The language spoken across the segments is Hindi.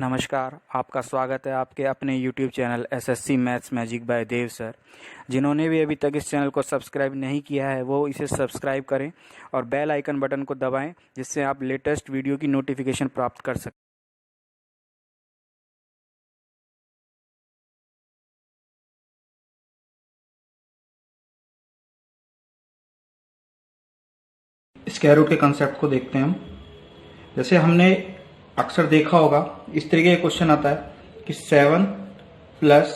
नमस्कार, आपका स्वागत है आपके अपने YouTube channel SSC maths magic by Dev sir. जिन्होंने भी अभी तक इस चैनल को सब्सक्राइब नहीं किया है वो इसे सब्सक्राइब करें और बेल आइकन बटन को दबाएं, जिससे आप लेटेस्ट वीडियो की नोटिफिकेशन प्राप्त कर सकें। स्क्वायर रूट के कंसेप्ट को देखते हैं हम। जैसे हमने अक्सर देखा होगा, इस तरीके का क्वेश्चन आता है कि 7 +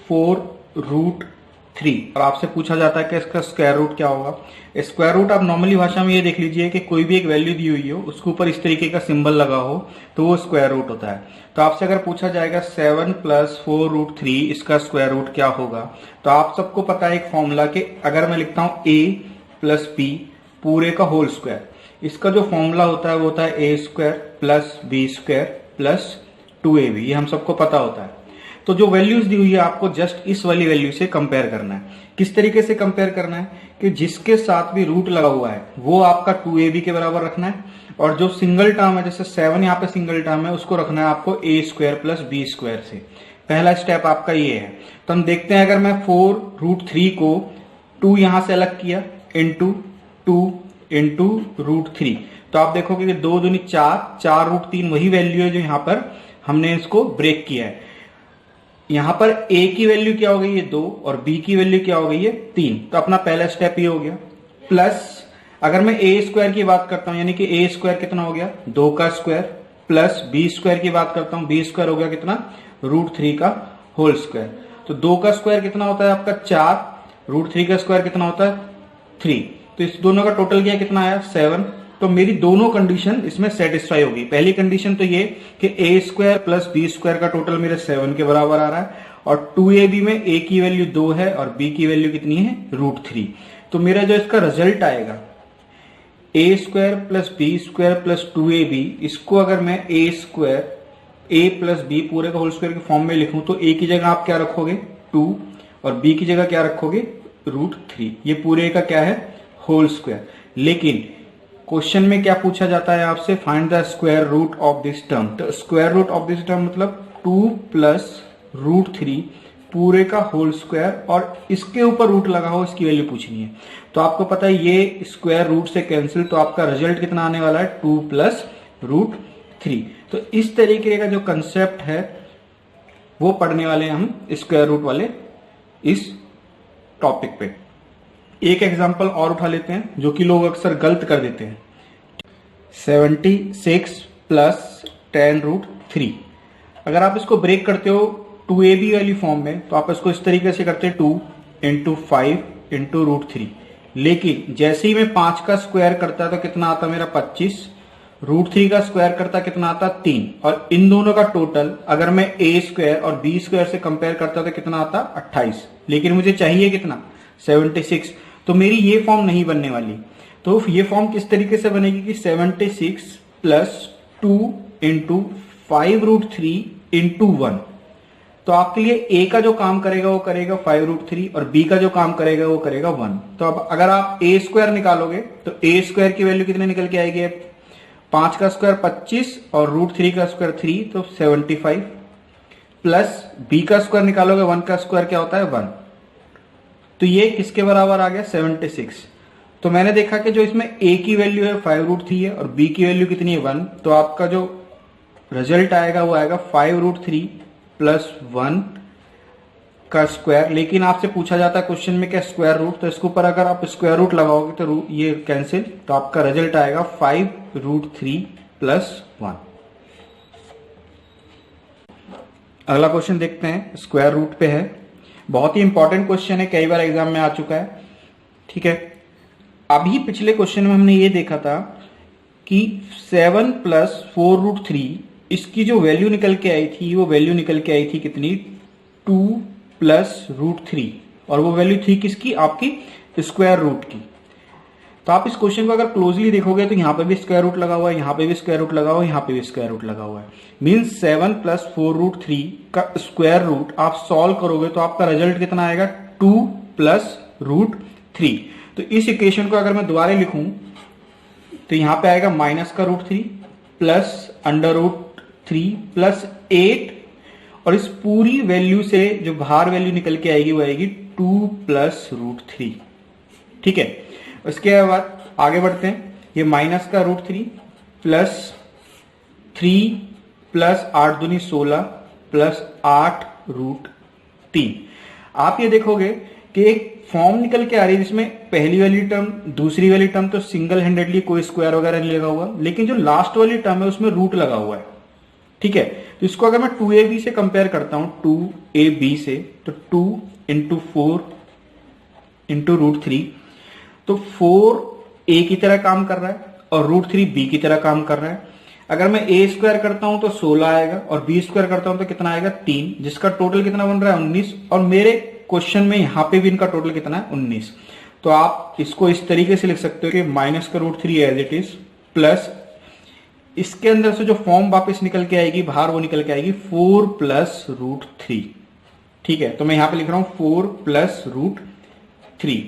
4√3 और आपसे पूछा जाता है कि इसका स्क्वायर रूट क्या होगा। स्क्वायर रूट आप नॉर्मली भाषा में ये देख लीजिए कि कोई भी एक वैल्यू दी हुई हो, उसके ऊपर इस तरीके का सिंबल लगा हो तो वो स्क्वायर रूट होता है। तो आपसे अगर पूछा जाएगा 7 + 4√3 इसका स्क्वायर रूट क्या होगा, तो आप सबको पता है एक फॉर्मूला कि अगर मैं लिखता हूं a + b पूरे का होल स्क्वायर, इसका जो फॉर्मूला होता है वो होता है a² + b² + 2ab। ये हम सबको पता होता है। तो जो वैल्यूज दी हुई है आपको जस्ट इस वाली वैल्यू से कंपेयर करना है। किस तरीके से कंपेयर करना है कि जिसके साथ भी रूट लगा हुआ है वो आपका 2ab के बराबर रखना है, और जो सिंगल टर्म है जैसे 7 यहाँ पे सिंगल टर्म है उसको रखना है आपको a² + b² से। पहला स्टेप आपका ये है। तो हम देखते हैं, अगर मैं 4√3 को 2 यहां से अलग किया इंटू 2 इंटू √3, तो आप देखोगे कि 2 दूनी 4, 4√3 वही वैल्यू है जो यहां पर हमने इसको ब्रेक किया है। यहां पर a की वैल्यू क्या हो गई है 2 और b की वैल्यू क्या हो गई है 3। तो अपना पहला स्टेप ये हो गया। प्लस अगर मैं a² की बात करता हूं, यानी कि a² कितना हो गया 2 का स्क्वायर, प्लस b² की बात करता हूं, b² हो गया कितना √3 का होल स्क्वायर। तो 2 का स्क्वायर कितना होता है आपका 4, √3 का स्क्वायर कितना होता है 3। तो इस दोनों का टोटल क्या कितना आया 7। तो मेरी दोनों कंडीशन इसमें सेटिस्फाई होगी। पहली कंडीशन तो ये कि a² + b² का टोटल मेरे 7 के बराबर आ रहा है, और 2ab में a की वैल्यू 2 है और b की वैल्यू कितनी है √3। तो मेरा जो इसका रिजल्ट आएगा a² + b² + 2ab, इसको अगर मैं a² a + b पूरे का होल स्क्वायर के फॉर्म में लिखूं तो a की जगह आप क्या रखोगे 2 और b की जगह क्या रखोगे √3। ये पूरे का क्या है होल स्क्वायर। लेकिन क्वेश्चन में क्या पूछा जाता है आपसे, find the square root of this term. तो square root of this term मतलब 2 + √3 पूरे का होल स्क्वायर, और इसके ऊपर रूट लगा हो इसकी वैल्यू पूछनी है। तो आपको पता है ये स्क्वायर रूट से कैंसिल, तो आपका रिजल्ट कितना आने वाला है 2 + √3। तो इस तरीके का जो कंसेप्ट है वो पढ़ने वाले हम स्क्वायर रूट वाले इस टॉपिक पे। एक एग्जांपल और उठा लेते हैं जो कि लोग अक्सर गलत कर देते हैं। 76 + 10√3, अगर आप इसको ब्रेक करते हो 2ab वाली फॉर्म में तो आप इसको इस तरीके से करते हैं 2 × 5 × √3। लेकिन जैसे ही मैं 5 का स्क्वायर करता तो कितना आता मेरा 25, √3 का स्क्वायर करता कितना आता 3, और इन दोनों का टोटल अगर मैं a² और b² से कंपेयर करता तो कितना आता 28। लेकिन मुझे चाहिए कितना 76। तो मेरी ये फॉर्म नहीं बनने वाली। तो ये फॉर्म किस तरीके से बनेगी कि 76 + 2 × 5√3 × 1। तो आपके लिए a का जो काम करेगा वो करेगा 5√3 और b का जो काम करेगा वो करेगा 1। तो अब अगर आप a² निकालोगे तो a² की वैल्यू कितने निकल के आएगी, 5 का स्क्वायर 25 और √3 का स्क्वायर 3, तो 75, प्लस b का स्क्वायर निकालोगे 1 का स्क्वायर क्या होता है 1। तो ये किसके बराबर आ गया 76। तो मैंने देखा कि जो इसमें a की वैल्यू है 5√3 है और b की वैल्यू कितनी है 1, तो आपका जो रिजल्ट आएगा वो आएगा 5√3 + 1 का स्क्वायर। लेकिन आपसे पूछा जाता है क्वेश्चन में क्या स्क्वायर रूट, तो इसके ऊपर अगर आप स्क्वायर रूट लगाओगे तो ये कैंसिल, तो आपका रिजल्ट आएगा 5√3 + 1। अगला क्वेश्चन देखते हैं, स्क्वायर रूट पे है। बहुत ही इंपॉर्टेंट क्वेश्चन है, कई बार एग्जाम में आ चुका है। ठीक है, अभी पिछले क्वेश्चन में हमने ये देखा था कि 7 + 4√3 इसकी जो वैल्यू निकल के आई थी वो वैल्यू निकल के आई थी कितनी 2 + √3, और वो वैल्यू थी किसकी आपकी स्क्वायर रूट की। तो आप इस क्वेश्चन को अगर क्लोजली देखोगे तो यहां पे भी स्क्वायर रूट लगा हुआ है, यहां पे भी स्क्वायर रूट लगा हुआ है, यहां पे भी स्क्वायर रूट लगा हुआ है। मींस 7 + 4√3 का स्क्वायर रूट आप सॉल्व करोगे तो आपका रिजल्ट कितना आएगा 2 + √3। तो इस इक्वेशन को अगर मैं दोबारा लिखूं तो यहां पे आएगा -√3 प्लस 3 प्लस 8 और इस पूरी वैल्यू से जो बाहर वैल्यू निकल के आएगी वो आएगी 2 प्लस √3। ठीक है, उसके बाद आगे बढ़ते हैं। ये माइनस का √3 प्लस 3 प्लस 8 दूनी 16 प्लस 8 √3। आप ये देखोगे कि एक फॉर्म निकल के आ रही है जिसमें पहली वाली टर्म दूसरी वाली टर्म तो सिंगल हैंडेडली कोई स्क्वायर वगैरह नहीं लगा हुआ, लेकिन जो लास्ट वाली टर्म है उसमें रूट लगा हुआ है। ठीक है, तो इसको अगर मैं 2ab से कंपेयर करता हूं 2ab से, तो 2 इंटू 4 इंटू √3, तो 4 a की तरह काम कर रहा है और √3 b की तरह काम कर रहा है। अगर मैं a स्क्वायर करता हूं तो 16 आएगा और b स्क्वायर करता हूं तो कितना आएगा 3, जिसका टोटल कितना बन रहा है 19। और मेरे क्वेश्चन में यहां पे भी इनका टोटल कितना है 19। तो आप इसको इस तरीके से लिख सकते हो कि माइनस का √3 एज इट इज प्लस इसके अंदर से जो फॉर्म वापस निकल के आएगी बाहर वो निकल के आएगी 4 प्लस √3। ठीक है, तो मैं यहां पे लिख रहा हूं 4 प्लस √3।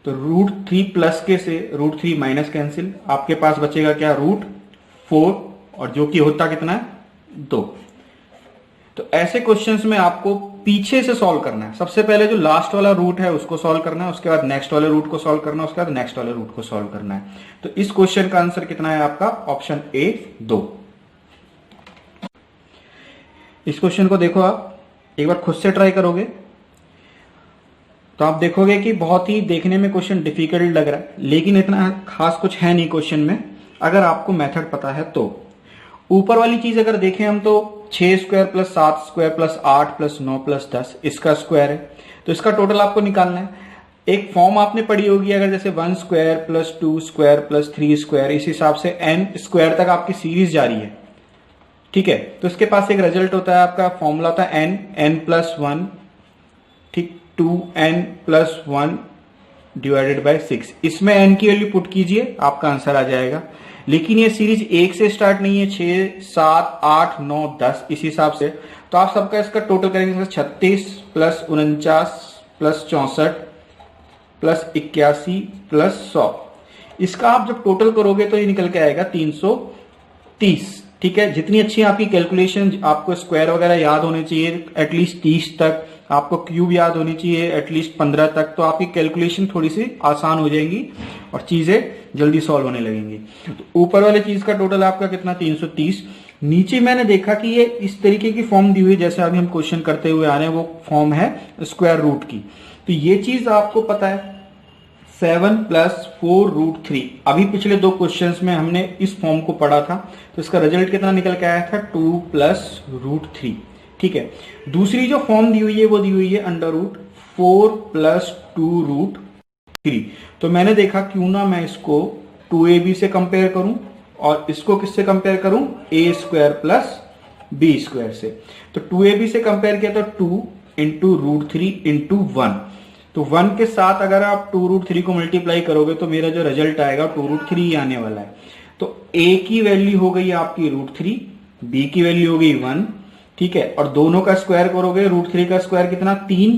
तो √3 प्लस के से √3 माइनस कैंसिल, आपके पास बचेगा क्या √4 और जो कि होता कितना है 2। तो ऐसे क्वेश्चंस में आपको पीछे से सॉल्व करना है। सबसे पहले जो लास्ट वाला रूट है उसको सॉल्व करना है, उसके बाद नेक्स्ट वाले रूट को सॉल्व करना है, उसके बाद नेक्स्ट वाले रूट को सॉल्व करना है। तो इस क्वेश्चन का आंसर कितना है आपका ऑप्शन ए 2। इस क्वेश्चन को देखो, आप एक बार खुद से ट्राई करोगे तो आप देखोगे कि बहुत ही देखने में क्वेश्चन डिफिकल्ट लग रहा है, लेकिन इतना खास कुछ है नहीं क्वेश्चन में अगर आपको मेथड पता है तो। ऊपर वाली चीज अगर देखें हम तो 6 square plus 7 square plus 8 plus 9 plus 10 इसका स्क्वायर है, तो इसका टोटल आपको निकालना है। एक फॉर्म आपने पढ़ी होगी अगर जैसे 1 square plus 2 square plus 3 square, इस हिसाब से n स्क्वायर तक आपकी सीरीज जारी है। ठीक है, तो इसके पास एक रिजल्ट होता है, आपका फॉर्मूला होता है n प्लस 1, ठीक 2n प्लस 1 डिवाइडेड बाय 6। इसमें n की वैल्यू पुट कीजिए, आपका आंसर आ जाएगा। लेकिन ये सीरीज 1 से स्टार्ट नहीं है, 6 7 8 9 10 इस हिसाब से। तो आप सबका इसका टोटल करेंगे 36 प्लस 49 प्लस 64 प्लस 81 प्लस 100। इसका आप जब टोटल करोगे तो ये निकल के आएगा 330। ठीक है, जितनी अच्छी आपकी कैलकुलेशन, आपको स्क्वायर वगैरह याद होने चाहिए एटलीस्ट 30 तक, आपको क्यूब याद होनी चाहिए एटलीस्ट 15 तक, तो आपकी कैलकुलेशन थोड़ी सी आसान हो जाएंगी और चीजें जल्दी सॉल्व होने लगेंगी। तो ऊपर वाले चीज का टोटल आपका कितना 330। नीचे मैंने देखा कि ये इस तरीके की फॉर्म दी हुई, जैसे अभी हम क्वेश्चन करते हुए आ रहे हैं, वो फॉर्म है स्क्वायर रूट की। तो ये चीज आपको पता है 7 प्लस 4 √3। अभी पिछले 2 क्वेश्चंस में हमने इस फॉर्म को पढ़ा था, तो इसका रिजल्ट कितना निकल के आया था 2 प्लस √3। ठीक है, दूसरी जो फॉर्म दी हुई है वो दी हुई है √4 प्लस 2 √3। तो मैंने देखा क्यों ना मैं इसको 2ab से कंपेयर करूं और इसको किससे कंपेयर करूं a square plus b square से। तो 2ab से कंपेयर किया तो 2 इंटू √3 इंटू 1। तो 1 के साथ अगर आप 2 √3 को मल्टीप्लाई करोगे तो मेरा जो रिजल्ट आएगा 2 √3 आने वाला है। तो a की वैल्यू हो गई आपकी √3, b की वैल्यू हो गई 1। ठीक है, और दोनों का स्क्वायर करोगे, √3 का स्क्वायर कितना 3,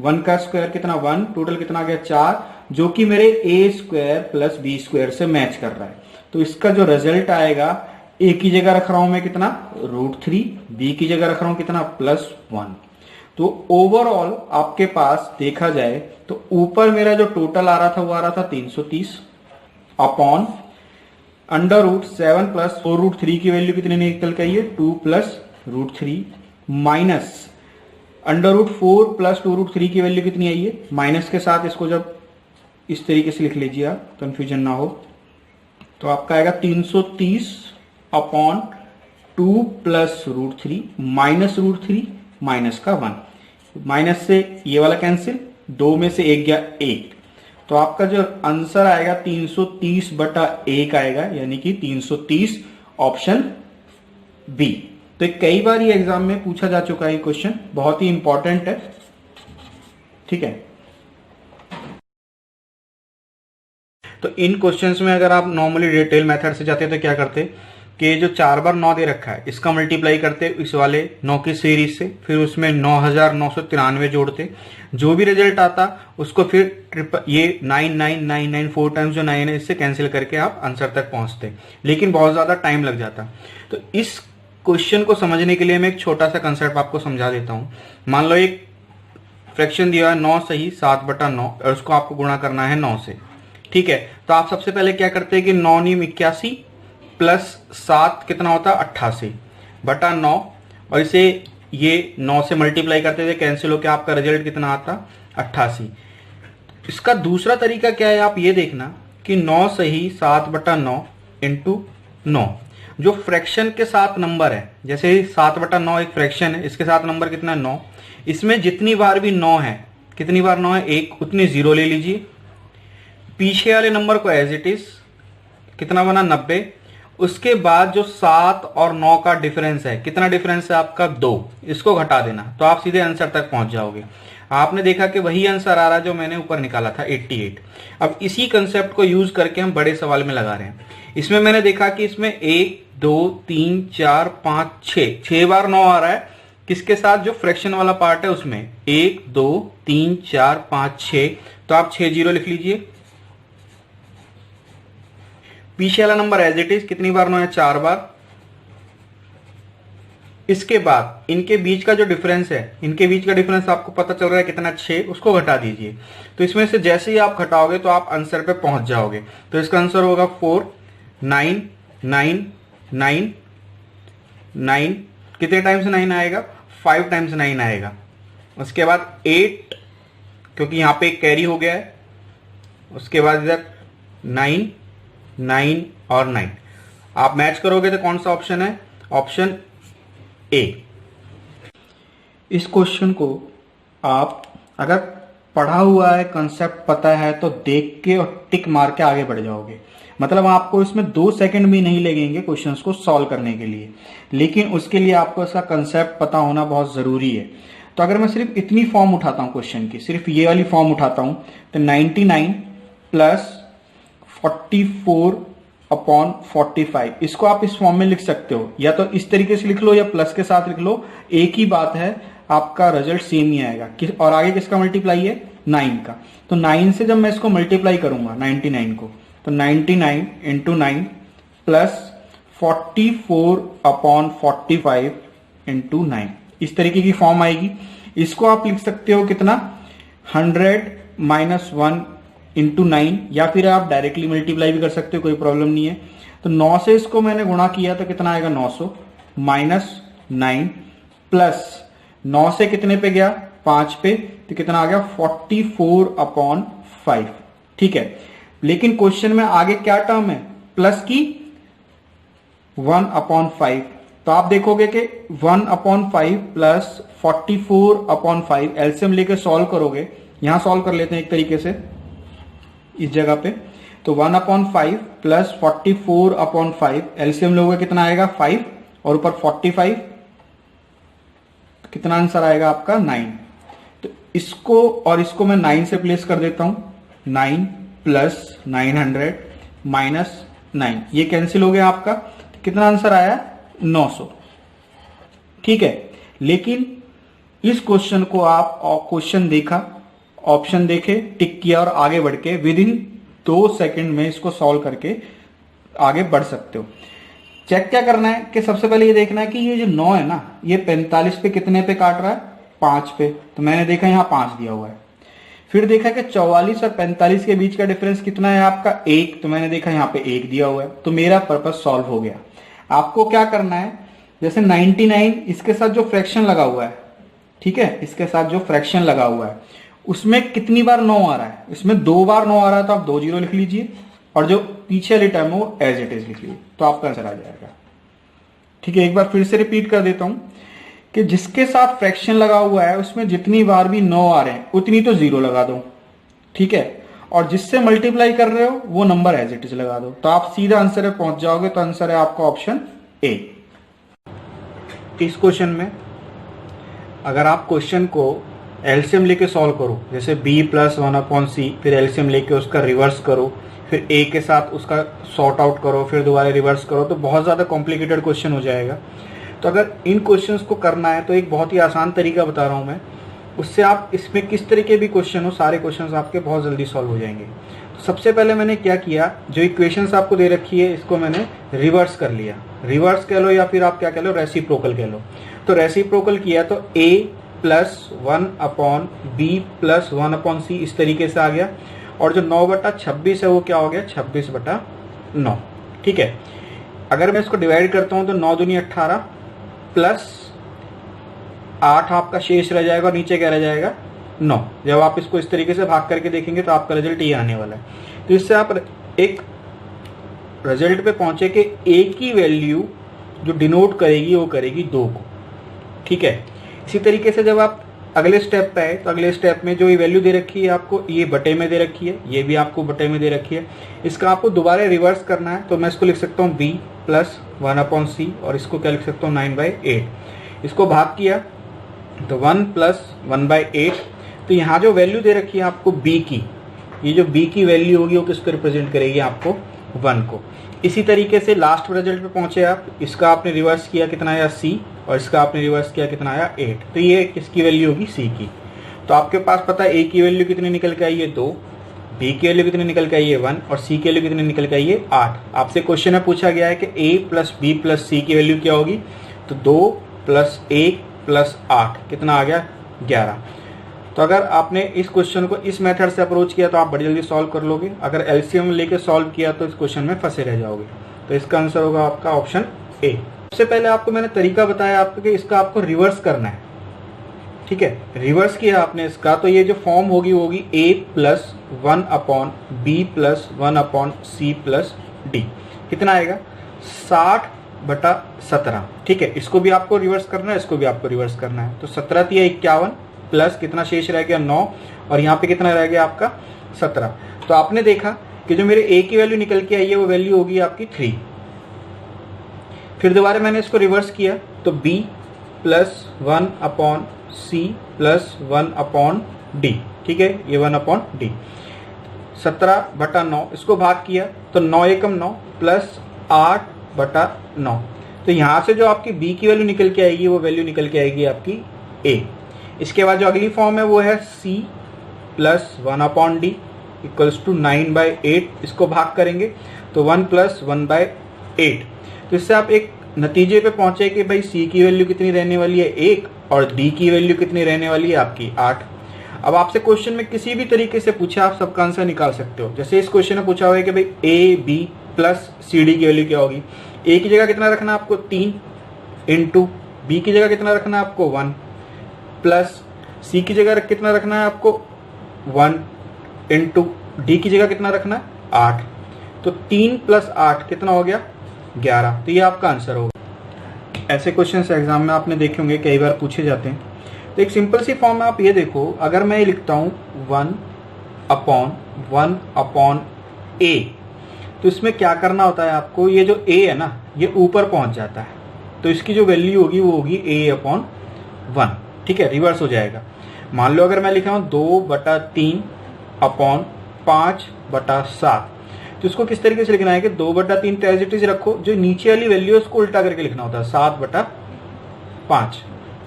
1 का स्क्वायर कितना 1, टोटल कितना आ गया 4, जो कि मेरे a square plus b square से मैच कर रहा है। तो इसका जो रिजल्ट आएगा, a की जगह रख रहा हूं मैं कितना √3, b की जगह रख रहा हूं कितना +1। तो ओवरऑल आपके पास देखा जाए तो ऊपर मेरा जो टोटल आ रहा था वो आ रहा था 330 अपॉन √7 प्लस 4 √3 की वैल्यू कितनी निकल के आई है 2 प्लस √3 माइनस √4 प्लस 2 √3 की वैल्यू कितनी आई है, माइनस के साथ इसको जब इस तरीके से लिख लीजिए आप, कंफ्यूजन ना हो, तो आपका आएगा 330 अपॉन 2 प्लस √3 माइनस √3 माइनस का 1, माइनस से ये वाला कैंसिल, 2 में से 1 गया 1, तो आपका जो आंसर आएगा 330/1 आएगा, यानी कि 330 ऑप्शन बी। तो कई बार ये एग्जाम में पूछा जा चुका है, क्वेश्चन बहुत ही इंपॉर्टेंट है। ठीक है, तो इन क्वेश्चंस में अगर आप नॉर्मली डिटेल मेथड से जाते तो क्या करते, कि जो 4 बार 9 दे रखा है इसका मल्टीप्लाई करते इस वाले 9 की सीरीज से, फिर उसमें 9993 जोड़ते, जो भी रिजल्ट आता उसको फिर ये 9999 4 टाइम्स जो 9 है इससे कैंसिल करके आप आंसर तक पहुंचते, लेकिन बहुत ज्यादा टाइम लग जाता। तो इस क्वेश्चन को समझने के लिए मैं एक छोटा सा कंसेप्ट आपको समझा देता हूं। मान लो एक फ्रैक्शन दिया है 9 सही 7/9 और उसको आपको गुणा करना है 9 से, ठीक है। तो आप सबसे पहले क्या करते हैं कि 9 × 81 प्लस 7 कितना होता है 88/9, और इसे ये 9 से मल्टीप्लाई करते थे, कैंसिल होकर आपका रिजल्ट कितना आता 88। इसका दूसरा तरीका क्या है आप ये देखना कि 9 सही 7/9 इंटू 9, जो फ्रैक्शन के साथ नंबर है, जैसे 7/9 एक फ्रैक्शन है, इसके साथ नंबर कितना है 9, इसमें जितनी बार भी 9 है, कितनी बार 9 है 1, उतनी 0 ले लीजिए। पीछे वाले नंबर को एज इट इज कितना बना 90, उसके बाद जो 7 और 9 का डिफरेंस है, कितना डिफरेंस है आपका 2, इसको घटा देना, तो आप सीधे आंसर तक पहुंच जाओगे। आपने देखा कि वही आंसर आ रहा जो मैंने ऊपर निकाला था 88। अब इसी कंसेप्ट को यूज करके हम बड़े सवाल में लगा रहे हैं। इसमें मैंने देखा कि इसमें 1 2 3 4 5 6 बार 9 आ रहा है, किसके साथ जो फ्रैक्शन वाला पार्ट है उसमें 1 2 3 4 5 6, तो आप 6 0 लिख लीजिए। पीछे वाला नंबर एज इट इज कितनी बार 9 है 4 बार। इसके बाद इनके बीच का जो डिफरेंस है, इनके बीच का डिफरेंस आपको पता चल रहा है कितना 6, उसको घटा दीजिए। तो इसमें से जैसे ही आप घटाओगे तो आप आंसर पे पहुंच जाओगे। तो इसका आंसर होगा 4 9 9 9 9, कितने टाइम्स 9 आएगा 5 टाइम्स 9 आएगा। उसके बाद 8, क्योंकि यहां पे एक कैरी हो गया है, उसके बाद इधर 9 9 और 9, आप मैच करोगे तो कौन सा ऑप्शन है, ऑप्शन ए। इस क्वेश्चन को आप अगर पढ़ा हुआ है, कंसेप्ट पता है, तो देख के और टिक मार के आगे बढ़ जाओगे। मतलब आपको इसमें 2 सेकंड भी नहीं लगेंगे क्वेश्चंस को सॉल्व करने के लिए, लेकिन उसके लिए आपको इसका कंसेप्ट पता होना बहुत जरूरी है। तो अगर मैं सिर्फ इतनी फॉर्म उठाता हूं क्वेश्चन की, सिर्फ ये वाली फॉर्म उठाता हूं, तो 99 प्लस 44/45, इसको आप इस फॉर्म में लिख सकते हो, या तो इस तरीके से लिख लो या प्लस के साथ लिख लो, एक ही बात है, आपका रिजल्ट सेम ही आएगा। और आगे किसका मल्टीप्लाई है 9 का। तो 9 से जब मैं इसको मल्टीप्लाई करूंगा 99 को, तो 99 इंटू 9 प्लस 44/45 इंटू 9, इस तरीके की फॉर्म आएगी। इसको आप लिख सकते हो कितना 100 - 1 इंटू 9, या फिर आप डायरेक्टली मल्टीप्लाई भी कर सकते हो, कोई प्रॉब्लम नहीं है। तो 9 से इसको मैंने गुणा किया तो कितना आएगा 900 माइनस 9 प्लस 9 से कितने पे गया 5 पे, तो कितना आ गया 44/5, ठीक है। लेकिन क्वेश्चन में आगे क्या टर्म है, प्लस की 1/5, तो आप देखोगे कि 1/5 प्लस 44/5 एलसीएम लेके सॉल्व करोगे। यहां सॉल्व कर लेते हैं एक तरीके से इस जगह पे, तो 1/5 प्लस 44/5 एलसीएम लोगे कितना आएगा 5, और ऊपर 45, कितना आंसर आएगा आपका 9। तो इसको और इसको मैं 9 से प्लेस कर देता हूं, 9 प्लस 900 माइनस 9, ये कैंसिल हो गया आपका, तो कितना आंसर आया 900, ठीक है। लेकिन इस क्वेश्चन को आप क्वेश्चन देखा, ऑप्शन देखे, टिक किया और आगे बढ़ के विद इन 2 सेकंड में इसको सॉल्व करके आगे बढ़ सकते हो। चेक क्या करना है कि सबसे पहले ये देखना है कि ये जो 9 है ना, ये 45 पे कितने पे काट रहा है 5 पे, तो मैंने देखा यहाँ 5 दिया हुआ है। फिर देखा कि 44 और 45 के बीच का डिफरेंस कितना है आपका 1, तो मैंने देखा यहाँ पे 1 दिया हुआ है, तो मेरा पर्पस सॉल्व हो गया। आपको क्या करना है, जैसे 99 इसके साथ जो फ्रैक्शन लगा हुआ है, ठीक है, इसके साथ जो फ्रैक्शन लगा हुआ है उसमें कितनी बार 9 आ रहा है, इसमें 2 बार 9 आ रहा है, तो आप 2 0 लिख लीजिए, और जो पीछे वाली टर्म है वो एज इट इज लिख लीजिए, तो आपका आंसर आ जाएगा, ठीक है। एक बार फिर से रिपीट कर देता हूं कि जिसके साथ फ्रैक्शन लगा हुआ है उसमें जितनी बार भी 9 आ रहे हैं उतनी तो 0 लगा दो, ठीक है, और जिससे मल्टीप्लाई कर रहे हो वो नंबर एज इट इज लगा दो, तो आप सीधा आंसर पे पहुंच जाओगे। तो आंसर है आपका ऑप्शन ए। इस क्वेश्चन में अगर आप क्वेश्चन को एलसीएम लेके सॉल्व करो, जैसे b प्लस 1/c, फिर एलसीएम लेके उसका रिवर्स करो, फिर a के साथ उसका सॉर्ट आउट करो, फिर दोबारा रिवर्स करो, तो बहुत ज़्यादा कॉम्प्लिकेटेड क्वेश्चन हो जाएगा। तो अगर इन क्वेश्चंस को करना है तो एक बहुत ही आसान तरीका बता रहा हूँ मैं, उससे आप इसमें किस तरीके भी क्वेश्चन हो, सारे क्वेश्चंस आपके बहुत जल्दी सॉल्व हो जाएंगे। तो सबसे पहले मैंने क्या किया, जो इक्वेशंस आपको दे रखी है इसको मैंने रिवर्स कर लिया, रिवर्स कह लो या फिर आप क्या कह लो, रेसिप्रोकल कह लो। तो रेसिप्रोकल किया तो a plus 1/b plus 1/c इस तरीके से आ गया, और जो 9/26 है वो क्या हो गया, 26/9। ठीक है, अगर मैं इसको डिवाइड करता हूं तो 9 दूनी 18 प्लस 8 आपका शेष रह जाएगा, और नीचे क्या रह जाएगा, 9। जब आप इसको इस तरीके से भाग करके देखेंगे तो आपका रिजल्ट ये आने वाला है। तो इससे आप एक रिजल्ट पे पहुंचे कि a की वैल्यू जो डिनोट करेगी वो करेगी 2 को। ठीक है, इसी तरीके से जब आप अगले स्टेप पे आए तो अगले स्टेप में जो ये वैल्यू दे रखी है आपको, ये बटे में दे रखी है, ये भी आपको बटे में दे रखी है, इसका आपको दोबारा रिवर्स करना है। तो मैं इसको लिख सकता हूँ b प्लस 1/c, और इसको क्या लिख सकता हूँ, 9/8। इसको भाग किया तो 1 प्लस 1/8। तो यहाँ जो वैल्यू दे रखी है आपको b की, ये जो b की वैल्यू होगी वो किसको रिप्रेजेंट करेगी, आपको 1 को। इसी तरीके से लास्ट रिजल्ट पे पहुंचे आप, इसका आपने रिवर्स किया, कितना आया c, और इसका आपने रिवर्स किया, कितना आया 8। तो ये किसकी वैल्यू होगी, c की। तो आपके पास पता है a की वैल्यू कितनी निकल के आई है, 2, b की वैल्यू कितनी निकल के आई है, 1, और c की वैल्यू कितनी निकल के आई है, 8। आपसे क्वेश्चन में पूछा गया है कि a plus b plus c की वैल्यू क्या होगी, तो 2 प्लस 1 प्लस 8 कितना आ गया, 11। तो अगर आपने इस क्वेश्चन को इस मेथड से अप्रोच किया तो आप बड़ी जल्दी सॉल्व कर लोगे। अगर एलसीएम लेके सॉल्व किया तो इस क्वेश्चन में फंसे रह जाओगे। तो इसका आंसर होगा आपका ऑप्शन ए। सबसे पहले आपको मैंने तरीका बताया आपको कि इसका आपको रिवर्स करना है। ठीक है, रिवर्स किया आपने इसका, तो ये जो फॉर्म होगी वो होगी a plus 1/b plus 1/c plus d। कितना आएगा, 60/17। ठीक है, इसको भी आपको रिवर्स करना है, इसको भी आपको रिवर्स करना है। तो 17 × 51 प्लस कितना शेष रह गया, 9, और यहाँ पे कितना रह गया आपका, 17। तो आपने देखा कि जो मेरे a की वैल्यू निकल के आई है वो वैल्यू होगी आपकी 3। फिर दोबारा मैंने इसको रिवर्स किया तो b plus 1/c plus 1/d। ठीक है, ये 1/d। 17/9 इसको भाग किया तो 9 एकम 9 प्लस 8/9। तो यहाँ से जो आपकी b की वैल्यू निकल के आएगी वो वैल्यू निकल के आएगी आपकी a। इसके बाद जो अगली फॉर्म है वो है c plus 1/d equals to 9/8। इसको भाग करेंगे तो 1 प्लस 1/8। तो इससे आप एक नतीजे पे पहुंचे कि भाई c की वैल्यू कितनी रहने वाली है, 1, और d की वैल्यू कितनी रहने वाली है आपकी, 8। अब आपसे क्वेश्चन में किसी भी तरीके से पूछा आप सबका आंसर निकाल सकते हो। जैसे इस क्वेश्चन में पूछा हुआ है कि भाई a b plus c d की वैल्यू क्या होगी। a की जगह कितना रखना है आपको, 3 इंटू, b की जगह कितना रखना है आपको, 1, प्लस c की जगह कितना रखना है आपको, 1, इंटू d की जगह कितना रखना है, 8। तो 3 प्लस 8 कितना हो गया, 11। तो ये आपका आंसर होगा। ऐसे क्वेश्चन एग्जाम में आपने देखे होंगे, कई बार पूछे जाते हैं। तो एक सिंपल सी फॉर्म में आप ये देखो, अगर मैं ये लिखता हूँ 1/1/a, तो इसमें क्या करना होता है आपको, ये जो a है ना ये ऊपर पहुंच जाता है, तो इसकी जो वैल्यू होगी वो होगी a/1। ठीक है, रिवर्स हो जाएगा। मान लो अगर मैं लिखा हूँ 2/3/5/7, तो इसको किस तरीके से लिखना है कि 2/3 तो एज इट इज रखो, जो नीचे वाली वैल्यू है उसको उल्टा करके लिखना होता है, 7/5।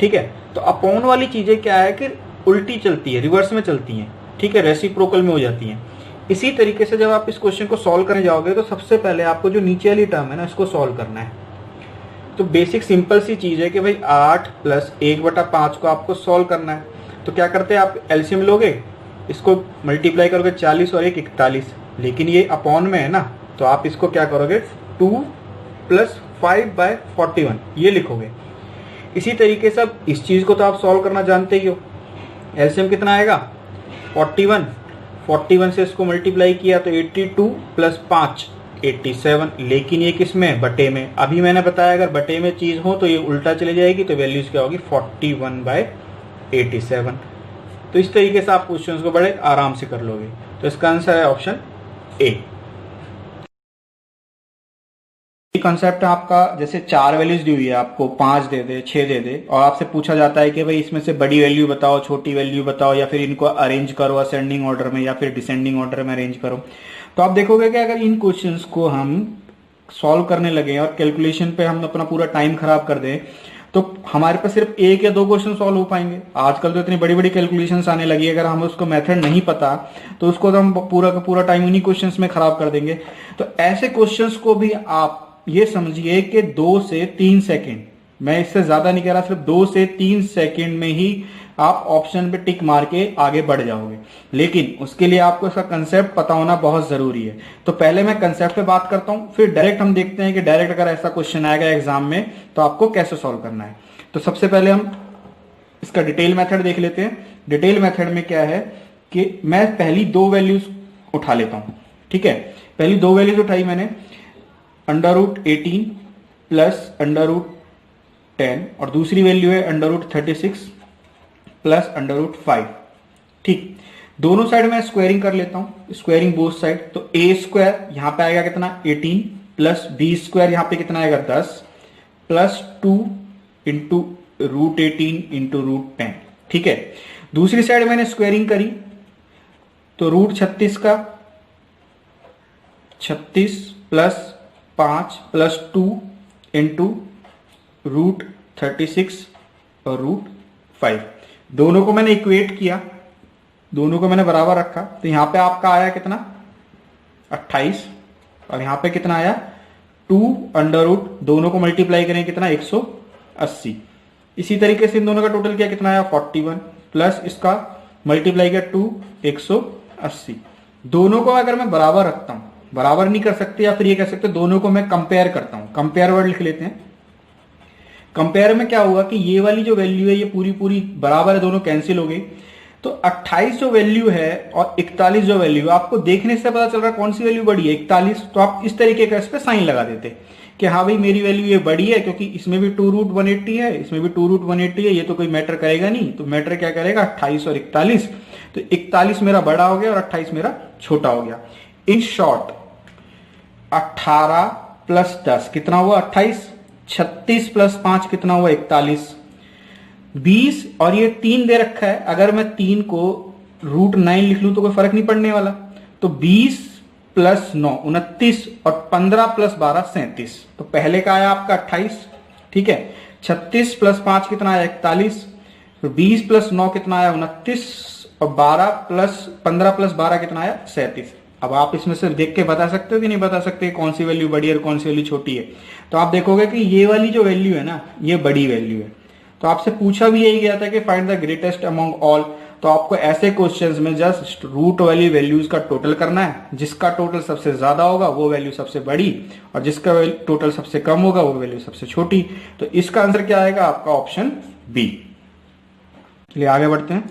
ठीक है, तो अपॉन वाली चीजें क्या है कि उल्टी चलती है, रिवर्स में चलती हैं। ठीक है, रेसिप्रोकल में हो जाती हैं। इसी तरीके से जब आप इस क्वेश्चन को सॉल्व करने जाओगे तो सबसे पहले आपको जो नीचे वाली टर्म है ना इसको सॉल्व करना है। तो बेसिक सिंपल सी चीज है कि भाई 8 प्लस 1/5 को आपको सॉल्व करना है। तो क्या करते हैं, आप एलसीएम लोगे, इसको मल्टीप्लाई करोगे 40 और 1 41, लेकिन ये अपॉन में है ना, तो आप इसको क्या करोगे 2 प्लस 5/41 ये लिखोगे। इसी तरीके से अब इस चीज को तो आप सॉल्व करना जानते ही हो। एलसीएम कितना आएगा 41 से इसको मल्टीप्लाई किया तो 82 प्लस 5 87, लेकिन ये किस में, बटे में। अभी मैंने बताया अगर बटे में चीज हो तो ये उल्टा चली जाएगी, तो वैल्यूज क्या होगी 41/87। तो इस तरीके से आप क्वेश्चंस को बड़े आराम से कर लोगे। तो इसका आंसर है ऑप्शन ए। कंसेप्ट है आपका, जैसे 4 वैल्यूज दी हुई है आपको, 5 दे दे, 6 दे दे, और आपसे पूछा जाता है कि भाई इसमें से बड़ी वैल्यू बताओ, छोटी वैल्यू बताओ, या फिर इनको अरेंज करो असेंडिंग ऑर्डर में या फिर डिसेंडिंग ऑर्डर में अरेंज करो। तो आप देखोगे कि अगर इन क्वेश्चंस को हम सॉल्व करने लगे और कैलकुलेशन पे हम अपना पूरा टाइम खराब कर दें तो हमारे पास सिर्फ 1 या 2 क्वेश्चन सॉल्व हो पाएंगे। आजकल तो इतनी बड़ी बड़ी कैलकुलेशंस आने लगी है, अगर हम उसको मेथड नहीं पता तो उसको तो हम पूरा का पूरा टाइम उन्हीं क्वेश्चंस में खराब कर देंगे। तो ऐसे क्वेश्चंस को भी आप ये समझिए कि 2 से 3 सेकंड, मैं इससे ज्यादा नहीं कह रहा, सिर्फ 2 से 3 सेकंड में ही आप ऑप्शन पे टिक मार के आगे बढ़ जाओगे। लेकिन उसके लिए आपको इसका कंसेप्ट पता होना बहुत जरूरी है। तो पहले मैं कंसेप्ट पे बात करता हूं, फिर डायरेक्ट हम देखते हैं कि डायरेक्ट अगर ऐसा क्वेश्चन आएगा एग्जाम में तो आपको कैसे सॉल्व करना है। तो सबसे पहले हम इसका डिटेल मेथड देख लेते हैं। डिटेल मेथड में क्या है कि मैं पहली 2 वैल्यूज उठा लेता हूं। ठीक है, पहली 2 वैल्यूज उठाई मैंने, √18 प्लस √10, और दूसरी वैल्यू है √36 प्लस √5। ठीक, दोनों साइड में स्क्वायरिंग कर लेता हूं, स्क्वायरिंग बोथ साइड। तो a स्क्वायर यहां पे आएगा कितना 18, प्लस b स्क्वायर यहां पे कितना आएगा 10, प्लस 2 इंटू √18 इंटू √10। ठीक है, दूसरी साइड मैंने स्क्वायरिंग करी तो √36 का 36 प्लस 5 प्लस 2 इंटू √36 और √5, दोनों को मैंने इक्वेट किया, दोनों को मैंने बराबर रखा। तो यहां पे आपका आया कितना 28, और यहां पे कितना आया 2 दोनों को मल्टीप्लाई करें कितना 180। इसी तरीके से इन दोनों का टोटल किया कितना आया 41, प्लस इसका मल्टीप्लाई किया 2 180। दोनों को अगर मैं बराबर रखता हूं, बराबर नहीं कर सकते, या फिर ये कह सकते दोनों को मैं कंपेयर करता हूं, कंपेयर वर्ड लिख लेते हैं। कंपेयर में क्या हुआ कि ये वाली जो वैल्यू है ये पूरी पूरी बराबर है, दोनों कैंसिल हो गई। तो 28 जो वैल्यू है और 41 जो वैल्यू है, आपको देखने से पता चल रहा है कौन सी वैल्यू बड़ी है 41। तो आप इस तरीके का इस पे साइन लगा देते कि हाँ भाई मेरी वैल्यू ये बड़ी है, क्योंकि इसमें भी 2√180 है, इसमें भी 2√180 है, ये तो कोई मैटर करेगा नहीं। तो मैटर क्या करेगा 28 और 41। तो 41 मेरा बड़ा हो गया और 28 मेरा छोटा हो गया। इन शॉर्ट 18 प्लस 10 कितना हुआ 28, 36 प्लस 5 कितना हुआ 41, 20, और ये 3 दे रखा है। अगर मैं 3 को √9 लिख लूं तो कोई फर्क नहीं पड़ने वाला। तो 20 प्लस 9 29, और 15 प्लस 12 37। तो पहले का आया आपका 28। ठीक है, 36 प्लस 5 कितना आया 41, तो 20 प्लस 9 कितना आया 29, और 15 प्लस 12 कितना आया 37। अब आप इसमें से देख के बता सकते हो कि नहीं बता सकते कौन सी वैल्यू बड़ी है और कौन सी वैल्यू छोटी है। तो आप देखोगे कि ये वाली जो वैल्यू है ना ये बड़ी वैल्यू है। तो आपसे पूछा भी यही गया था कि find the greatest among all. तो आपको ऐसे क्वेश्चंस में जस्ट रूट वाली वैल्यूज का टोटल करना है, जिसका टोटल सबसे ज्यादा होगा वो वैल्यू सबसे बड़ी, और जिसका टोटल सबसे कम होगा वो वैल्यू सबसे छोटी। तो इसका आंसर क्या आएगा आपका ऑप्शन बी। चलिए आगे बढ़ते हैं।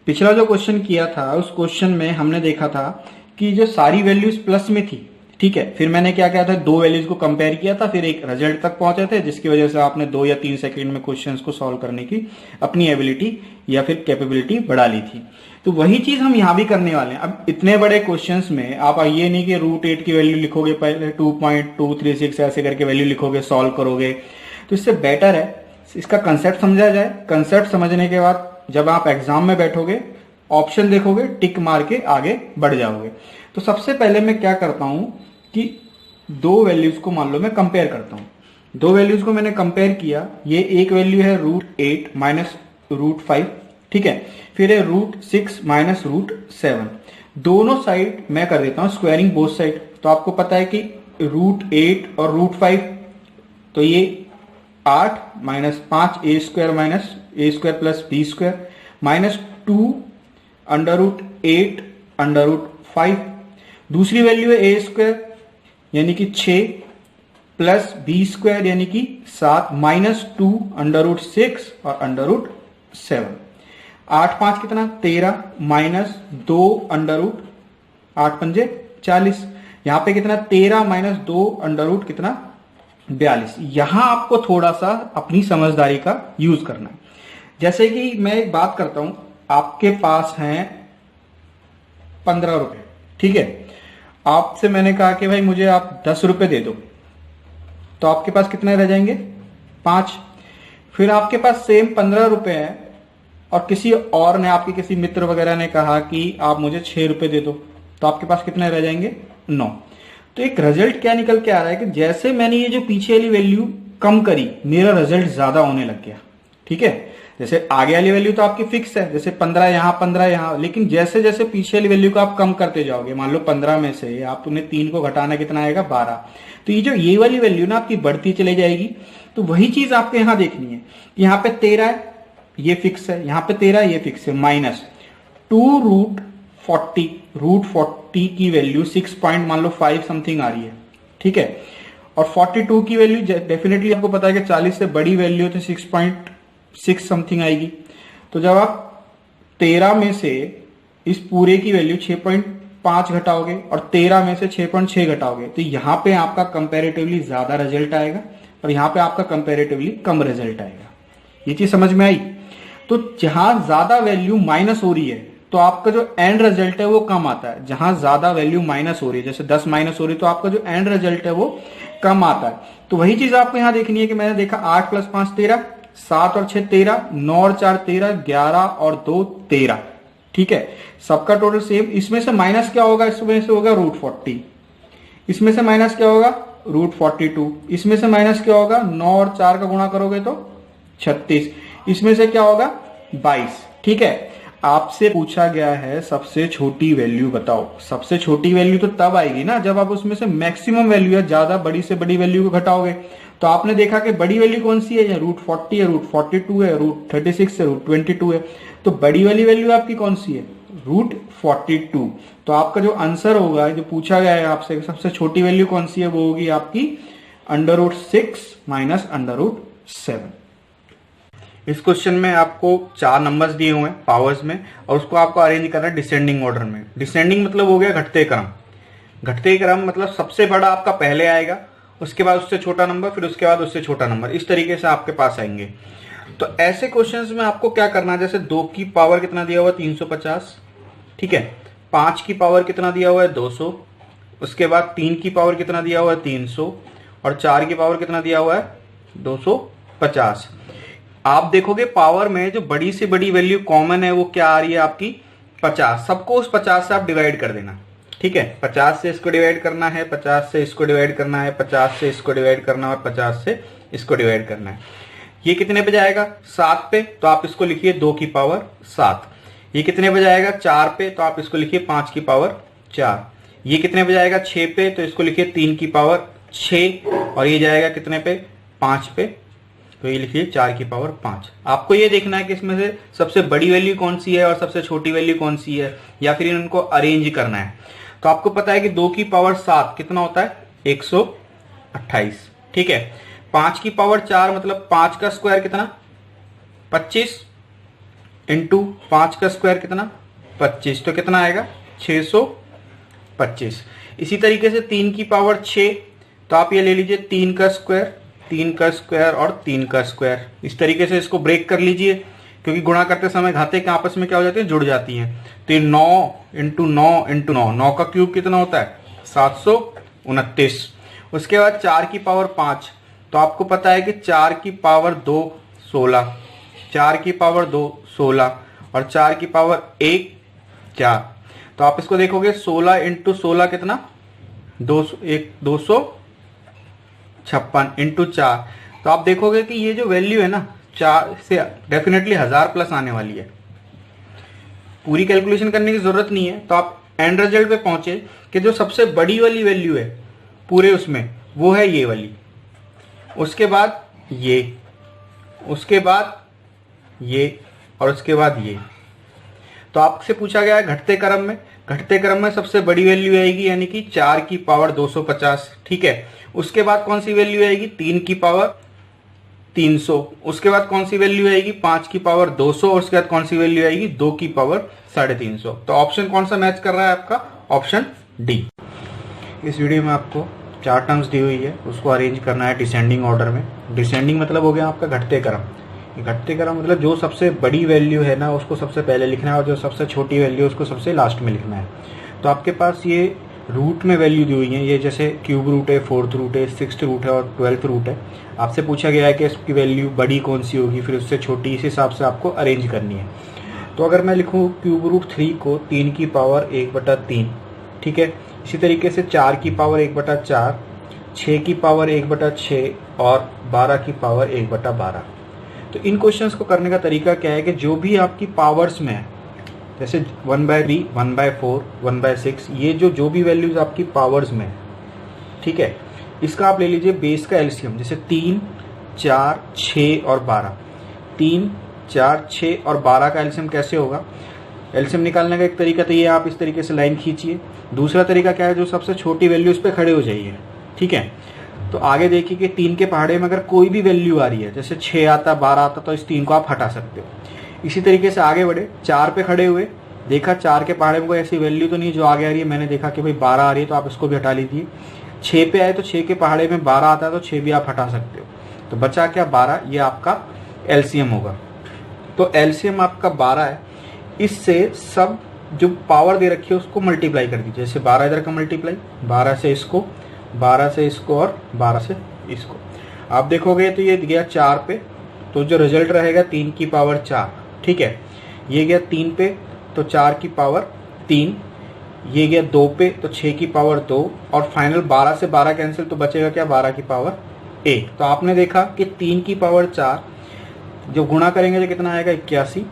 पिछला जो क्वेश्चन किया था उस क्वेश्चन में हमने देखा था कि जो सारी वैल्यूज प्लस में थी। ठीक है, फिर मैंने क्या किया था 2 वैल्यूज को कंपेयर किया था, फिर एक रिजल्ट तक पहुंचे थे, जिसकी वजह से आपने 2 या 3 सेकंड में क्वेश्चंस को सॉल्व करने की अपनी एबिलिटी या फिर कैपेबिलिटी बढ़ा ली थी। तो वही चीज हम यहां भी करने वाले हैं। अब इतने बड़े क्वेश्चंस में आप ये नहीं कि √8 की वैल्यू लिखोगे, पहले 2.236 ऐसे करके वैल्यू लिखोगे, सॉल्व करोगे। तो इससे बेटर है इसका कंसेप्ट समझा जाए। कंसेप्ट समझने के बाद जब आप एग्जाम में बैठोगे, ऑप्शन देखोगे, टिक मार के आगे बढ़ जाओगे। तो सबसे पहले मैं क्या करता हूं कि 2 वैल्यूज को मान लो मैं कंपेयर करता हूं। 2 वैल्यूज को मैंने कंपेयर किया। ये एक वैल्यू है √8 माइनस √5। ठीक है, फिर है √6 माइनस √7। दोनों साइड मैं कर देता हूं स्क्वायरिंग बोथ साइड। तो आपको पता है कि √8 और √5, तो ये 8 minus 5 a² minus a² plus b² minus 2 √8 √5। दूसरी वैल्यू है a² यानी कि 6 प्लस b² यानी कि 7 माइनस 2 √6 और √7। 8 5 कितना 13 माइनस 2 8 पंजे 40। यहां पे कितना 13 माइनस 2 कितना 42। यहां आपको थोड़ा सा अपनी समझदारी का यूज करना है। जैसे कि मैं एक बात करता हूं, आपके पास हैं 15 रुपए। ठीक है, आपसे मैंने कहा कि भाई मुझे आप 10 रुपए दे दो। तो आपके पास कितने रह जाएंगे 5। फिर आपके पास सेम 15 रुपए है और किसी और ने, आपके किसी मित्र वगैरह ने कहा कि आप मुझे 6 रुपए दे दो, तो आपके पास कितने रह जाएंगे 9। तो एक रिजल्ट क्या निकल के आ रहा है कि जैसे मैंने ये जो पीछे वाली वैल्यू कम करी, मेरा रिजल्ट ज्यादा होने लग गया। ठीक है, जैसे आगे वाली वैल्यू तो आपकी फिक्स है, जैसे 15 यहाँ 15 यहाँ, लेकिन जैसे जैसे पीछे वाली वैल्यू को आप कम करते जाओगे, मान लो 15 में से आपने 3 को घटाना कितना आएगा 12, तो ये जो ये वाली वैल्यू ना आपकी बढ़ती चली जाएगी। तो वही चीज आपको यहाँ देखनी है, यहाँ पे 13 है, ये फिक्स है, यहाँ पे 13 ये फिक्स है, माइनस 2√40, √40 की वैल्यू 6 पॉइंट मान लो 5 समथिंग आ रही है। ठीक है, और 42 की वैल्यू डेफिनेटली आपको पता है कि 40 से बड़ी वैल्यू तो 6.6 समथिंग आएगी। तो जब आप 13 में से इस पूरे की वैल्यू 6.5 घटाओगे और 13 में से 6.6 घटाओगे, तो यहां पे आपका कंपैरेटिवली ज्यादा रिजल्ट आएगा और यहां पे आपका कंपैरेटिवली कम रिजल्ट आएगा। ये चीज समझ में आई? तो जहां ज्यादा वैल्यू माइनस हो रही है तो आपका जो एंड रिजल्ट है वो कम आता है। जहां ज्यादा वैल्यू माइनस हो रही है, जैसे 10 माइनस हो रही है, तो आपका जो एंड रिजल्ट है वो कम आता है। तो वही चीज आपको यहां देखनी है कि मैंने देखा 8 + 5 13, 7 और 6 13, 9 और 4 13, 11 और 2 13। ठीक है, सबका टोटल सेम। इसमें से माइनस क्या होगा? इसमें से होगा √40, इसमें से माइनस क्या होगा √42, इसमें से माइनस क्या होगा 9 और 4 का गुणा करोगे तो 36, इसमें से क्या होगा 22। ठीक है, आपसे पूछा गया है सबसे छोटी वैल्यू बताओ। सबसे छोटी वैल्यू तो तब आएगी ना जब आप उसमें से मैक्सिमम वैल्यू है, ज्यादा बड़ी से बड़ी वैल्यू को घटाओगे। तो आपने देखा कि बड़ी वैल्यू कौन सी है, √40 है, √42 है, √36 है, √22 है। तो बड़ी वाली वैल्यू आपकी कौन सी है √42। तो आपका जो आंसर होगा, जो पूछा गया है आपसे सबसे छोटी वैल्यू कौन सी है, वो होगी आपकी √6 माइनस √7। इस क्वेश्चन में आपको 4 नंबर्स दिए हुए हैं पावर्स में, और उसको आपको अरेंज करना है डिसेंडिंग ऑर्डर में। डिसेंडिंग मतलब हो गया घटते क्रम। घटते क्रम मतलब सबसे बड़ा आपका पहले आएगा, उसके बाद उससे छोटा नंबर, फिर उसके बाद उससे छोटा नंबर, इस तरीके से आपके पास आएंगे। तो ऐसे क्वेश्चंस में आपको क्या करना है, जैसे 2 की पावर कितना दिया हुआ है 350, ठीक है, 5 की पावर कितना दिया हुआ है 200, उसके बाद 3 की पावर कितना दिया हुआ है 300, और 4 की पावर कितना दिया हुआ है 250। आप देखोगे पावर में जो बड़ी से बड़ी वैल्यू कॉमन है वो क्या आ रही है आपकी 50। सबको उस 50 से आप डिवाइड कर देना। ठीक है, 50 से इसको डिवाइड करना है, 50 से इसको डिवाइड करना है, 50 से इसको डिवाइड करना है और 50 से इसको डिवाइड करना है। ये कितने पे जाएगा 7 पे, तो आप इसको लिखिए 2 की पावर 7। ये कितने पे जाएगा 4 पे, तो आप इसको लिखिए 5 की पावर 4। ये कितने पे जाएगा 6 पे, तो इसको लिखिए 3 की पावर 6। और ये जाएगा कितने पे 5 पे, तो ये लिखिए 4 की पावर 5। आपको ये देखना है कि इसमें से सबसे बड़ी वैल्यू कौन सी है और सबसे छोटी वैल्यू कौन सी है, या फिर इनको अरेंज करना है। तो आपको पता है कि 2 की पावर 7 कितना होता है 128। ठीक है, 5 की पावर 4 मतलब 5 का स्क्वायर कितना 25, इंटू 5 का स्क्वायर कितना 25, तो कितना आएगा 625। इसी तरीके से 3 की पावर 6, तो आप ये ले लीजिए 3 का स्क्वायर, 3 का स्क्वायर और 3 का स्क्वायर। इस तरीके से इसको ब्रेक कर लीजिए, क्योंकि गुणा करते समय घाते के आपस में क्या हो जाते हैं जुड़ जाती हैं। तो ये 9 इंटू 9 इंटू 9, 9 का क्यूब कितना होता है 729। उसके बाद 4 की पावर 5, तो आपको पता है कि 4 की पावर 2 16, 4 की पावर 2 16 और 4 की पावर 1 4। तो आप इसको देखोगे 16 इंटू 16 कितना 256 इंटू 4। तो आप देखोगे कि ये जो वैल्यू है ना 4 से डेफिनेटली 1000 प्लस आने वाली है। पूरी कैलकुलेशन करने की जरूरत नहीं है। तो आप एंड रिजल्ट पे पहुंचे कि जो सबसे बड़ी वाली वैल्यू है पूरे उसमें वो है ये वाली, उसके बाद ये, उसके बाद ये और उसके बाद ये। तो आपसे पूछा गया है घटते क्रम में, घटते क्रम में सबसे बड़ी वैल्यू आएगी यानी कि 4 की पावर 250। ठीक है, उसके बाद कौन सी वैल्यू आएगी 3 की पावर 300, उसके बाद कौन सी वैल्यू आएगी 5 की पावर 200 और उसके बाद कौन सी वैल्यू आएगी 2 की पावर 350। तो ऑप्शन कौन सा मैच कर रहा है आपका, ऑप्शन डी। इस वीडियो में आपको 4 टर्म्स दी हुई है, उसको अरेंज करना है डिसेंडिंग ऑर्डर में। डिसेंडिंग मतलब हो गया आपका घटते क्रम। घटते क्रम मतलब जो सबसे बड़ी वैल्यू है ना उसको सबसे पहले लिखना है और जो सबसे छोटी वैल्यू है उसको सबसे लास्ट में लिखना है। तो आपके पास ये रूट में वैल्यू दी हुई है, ये जैसे क्यूब रूट है, फोर्थ रूट है, सिक्स्थ रूट है और 12th रूट है। आपसे पूछा गया है कि इसकी वैल्यू बड़ी कौन सी होगी, फिर उससे छोटी, इस हिसाब से आपको अरेंज करनी है। तो अगर मैं लिखूँ क्यूब रूट 3 को 3 की पावर 1/3, ठीक है। इसी तरीके से 4 की पावर 1/4, 6 की पावर 1/6 और 12 की पावर 1/12। तो इन क्वेश्चंस को करने का तरीका क्या है कि जो भी आपकी पावर्स में है, जैसे 1/3, 1/4, 1/6, ये जो भी वैल्यूज आपकी पावर्स में है, ठीक है, इसका आप ले लीजिए बेस का एलसीएम। जैसे 3, 4, 6 और 12। 3, 4, 6 और 12 का एलसीएम कैसे होगा? एलसीएम निकालने का एक तरीका तो ये, आप इस तरीके से लाइन खींचिए। दूसरा तरीका क्या है, जो सबसे छोटी वैल्यू उस पर खड़े हो जाइए, ठीक है। तो आगे देखिए कि 3 के पहाड़े में अगर कोई भी वैल्यू आ रही है, जैसे 6 आता, 12 आता, तो इस 3 को आप हटा सकते हो। इसी तरीके से आगे बढ़े, 4 पे खड़े हुए, देखा 4 के पहाड़े में कोई ऐसी वैल्यू तो नहीं जो आगे आ रही है, मैंने देखा कि भाई 12 आ रही है, तो आप इसको भी हटा लीजिए। 6 पे आए तो 6 के पहाड़े में 12 आता है, तो 6 भी आप हटा सकते हो। तो बचा क्या? 12। ये आपका एलसीएम होगा। तो एलसीएम आपका 12 है। इससे सब जो पावर दे रखी है उसको मल्टीप्लाई कर दीजिए। जैसे 12 इधर का मल्टीप्लाई, 12 से इसको, 12 से इसको और 12 से इसको। आप देखोगे तो ये गया 4 पे, तो जो रिजल्ट रहेगा 3 की पावर 4, ठीक है। ये गया 3 पे, तो 4 की पावर 3। ये गया 2 पे, तो 6 की पावर 2 और फाइनल 12 से 12 कैंसिल, तो बचेगा क्या? 12 की पावर 1। तो आपने देखा कि 3 की पावर 4 जो गुणा करेंगे तो कितना आएगा? 81।